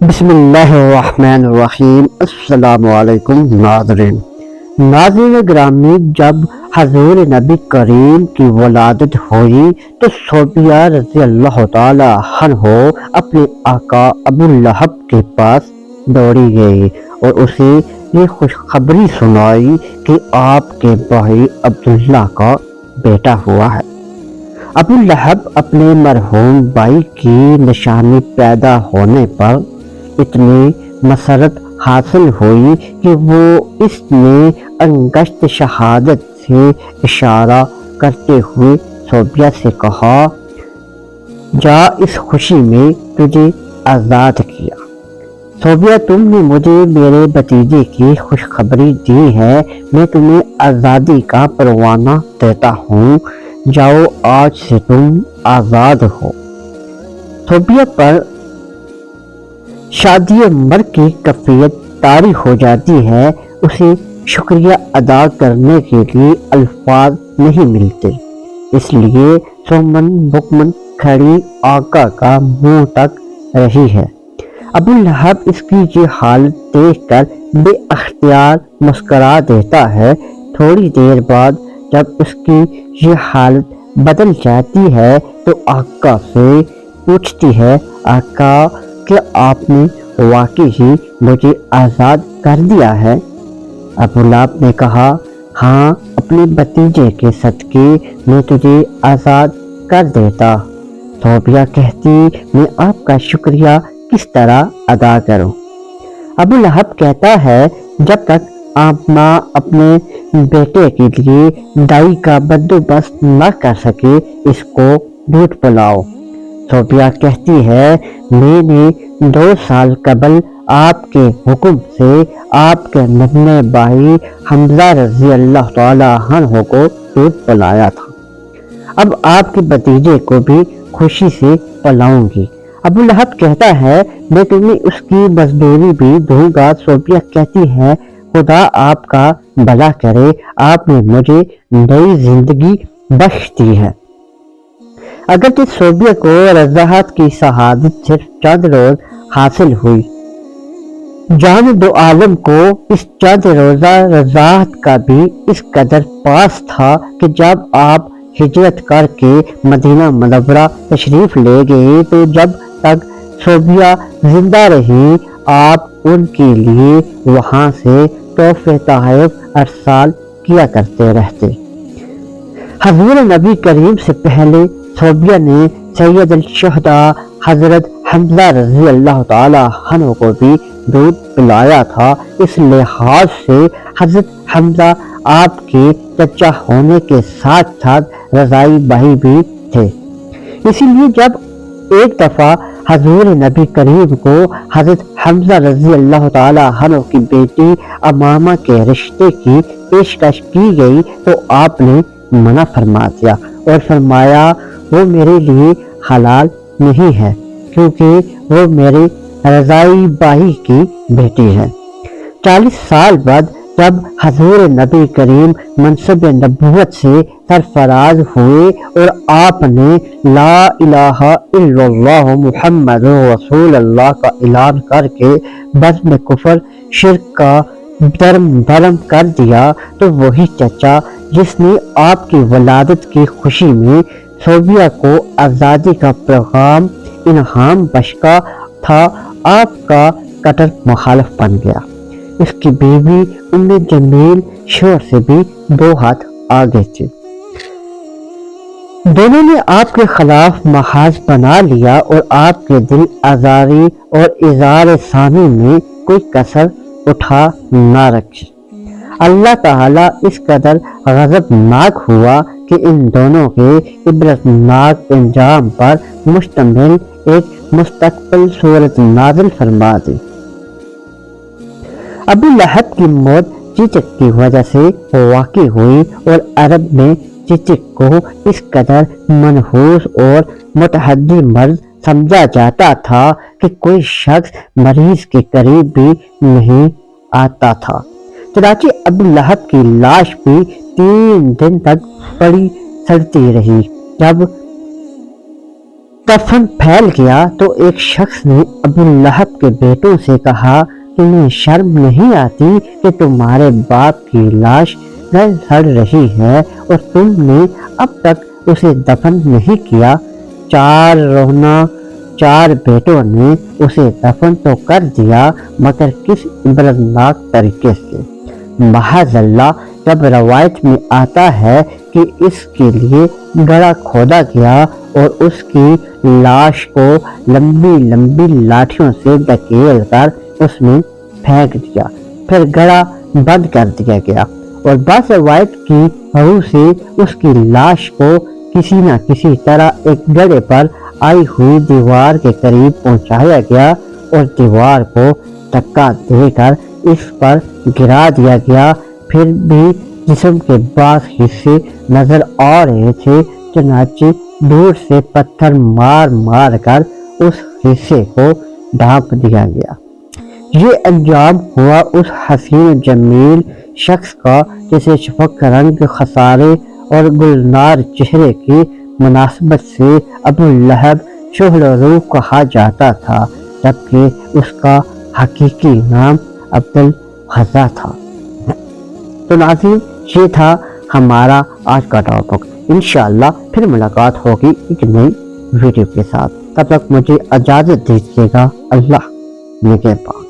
بسم اللہ الرحمن الرحیم۔ السلام علیکم ناظرین گرامی، جب حضور نبی کریم کی ولادت ہوئی تو صوفیہ رضی اللہ تعالی عنہ اپنے آقا ابو لہب کے پاس دوڑی گئی اور اسے یہ خوشخبری سنائی کہ آپ کے بھائی عبداللہ کا بیٹا ہوا ہے۔ ابو لہب اپنے مرحوم بھائی کی نشانی پیدا ہونے پر اتنی مسرت حاصل ہوئی کہ وہ اس نے انگشت شہادت سے اشارہ کرتے ہوئے صوفیہ سے کہا، جا اس خوشی میں تجھے آزاد کیا۔ صوفیہ، تم نے مجھے میرے بھتیجے کی خوشخبری دی ہے، میں تمہیں آزادی کا پروانہ دیتا ہوں، جاؤ آج سے تم آزاد ہو۔ صوفیہ پر شادی مرگ کی کفیت طاری ہو جاتی ہے، اسے شکریہ ادا کرنے کے لیے الفاظ نہیں ملتے، اس لیے سومن بکمن کھڑی آقا کا منہ تک رہی ہے۔ ابو لہب اس کی یہ حالت دیکھ کر بے اختیار مسکرا دیتا ہے۔ تھوڑی دیر بعد جب اس کی یہ حالت بدل جاتی ہے تو آقا سے پوچھتی ہے، آقا کیا آپ نے واقعی ہی مجھے آزاد کر دیا ہے؟ ابو لہب نے کہا، ہاں، اپنے بھتیجے کے صدقے میں تجھے آزاد کر دیتا۔ صوفیہ کہتی، میں آپ کا شکریہ کس طرح ادا کروں؟ ابو لہب کہتا ہے، جب تک آپ ماں اپنے بیٹے کے لیے دائی کا بندوبست نہ کر سکے اس کو دودھ پلاؤ۔ صوفیہ کہتی ہے، میں نے 2 سال قبل آپ کے حکم سے آپ کے ننھے بھائی حمزہ رضی اللہ تعالی عنہ کو دودھ پلایا تھا، اب آپ کے بھتیجے کو بھی خوشی سے پلاؤں گی۔ ابو لہب کہتا ہے، میں تمہیں اس کی مزدوری بھی دوں گا۔ صوفیہ کہتی ہے، خدا آپ کا بھلا کرے، آپ نے مجھے نئی زندگی بخش دی ہے۔ اگرچہ صوفیہ کو رضاعت کی شہادت صرف چند روز حاصل ہوئی، جان دو عالم کو اس چند روزہ رضاعت کا بھی اس قدر پاس تھا کہ جب آپ ہجرت کر کے مدینہ منورہ تشریف لے گئے تو جب تک صوفیہ زندہ رہی آپ ان کے لیے وہاں سے تحفے تحائف ارسال کیا کرتے رہتے۔ حضور نبی کریم سے پہلے صوفیہ نے سید الشہداء حضرت حمزہ رضی اللہ تعالی عنہ کو بھی دودھ پلایا تھا، اس لحاظ سے حضرت حمزہ آپ کے چچا ہونے کے ساتھ ساتھ رضاعی بھائی بھی تھے۔ اسی لیے جب ایک دفعہ حضور نبی کریم کو حضرت حمزہ رضی اللہ تعالی عنہ کی بیٹی امامہ کے رشتے کی پیشکش کی گئی تو آپ نے منع فرما دیا اور فرمایا، وہ میرے لیے حلال نہیں ہے کیونکہ وہ میرے رضاعی بھائی کی بیٹی ہے۔ 40 سال بعد جب حضور نبی کریم منصب نبوت سے سرفراز ہوئے اور آپ نے لا الہ الا اللہ محمد رسول اللہ کا اعلان کر کے بزم کفر شرک کا درم کر دیا تو وہی چچا جس نے آپ کی ولادت کی خوشی میں صوفیہ کو آزادی کا پیغام انعام بخشا تھا، آپ کا کٹر مخالف بن گیا۔ اس کی بیوی ام جمیل شوہر سے بھی 2 ہاتھ آگے تھی۔ دونوں نے آپ کے خلاف محاذ بنا لیا اور آپ کے دل آزاری اور اظہار ثانی میں کوئی کسر اٹھا نہ رکھی۔ اللہ تعالیٰ اس قدر غضبناک ہوا کہ ان دونوں کے عبرتناک انجام پر مشتمل ایک مستقبل صورت نازل فرما دی۔ ابو لہب کی موت چیچک کی وجہ سے واقع ہوئی اور عرب میں چیچک کو اس قدر منحوس اور متحدی مرض سمجھا جاتا تھا کہ کوئی شخص مریض کے قریب بھی نہیں آتا تھا۔ چنانچہ ابو لہب کی لاش بھی 3 دن تک پڑی سڑتی رہی۔ جب دفن پھیل گیا تو ایک شخص نے ابو لہب کے بیٹوں سے کہا، تمہیں شرم نہیں آتی کہ تمہارے باپ کی لاش گل سڑ رہی ہے اور تم نے اب تک اسے دفن نہیں کیا؟ چار بیٹوں نے اسے دفن تو کر دیا مگر کس عبرتناک طریقے سے۔ معاذ اللہ، جب روایت میں آتا ہے کہ اس کے لیے گڑھا کھودا گیا اور اس کی لاش کو لمبی لمبی لاٹھیوں سے دھکیل کر اس میں پھینک دیا، پھر گڑھا بند کر دیا گیا، اور بعض روایت کی روح سے اس کی لاش کو کسی نہ کسی طرح ایک گڑھے پر آئی ہوئی دیوار کے قریب پہنچایا گیا اور دیوار کو دھکا دے کر اس پر گرا دیا گیا۔ پھر بھی جسم کے بعض حصے نظر آ رہے تھے، چنانچہ دور سے پتھر مار مار کر اس حصے کو ڈھانپ دیا گیا۔ یہ انجام ہوا اس حسین جمیل شخص کا جسے شفق رنگ خسارے اور گلنار چہرے کی مناسبت سے ابو لہب شہل روح کہا جاتا تھا، جبکہ اس کا حقیقی نام عبد الغزا تھا۔ تو ناظرین، یہ تھا ہمارا آج کا ٹاپک۔ انشاءاللہ پھر ملاقات ہوگی ایک نئی ویڈیو کے ساتھ، تب تک مجھے اجازت دیجیے گا۔ اللہ نگہبان۔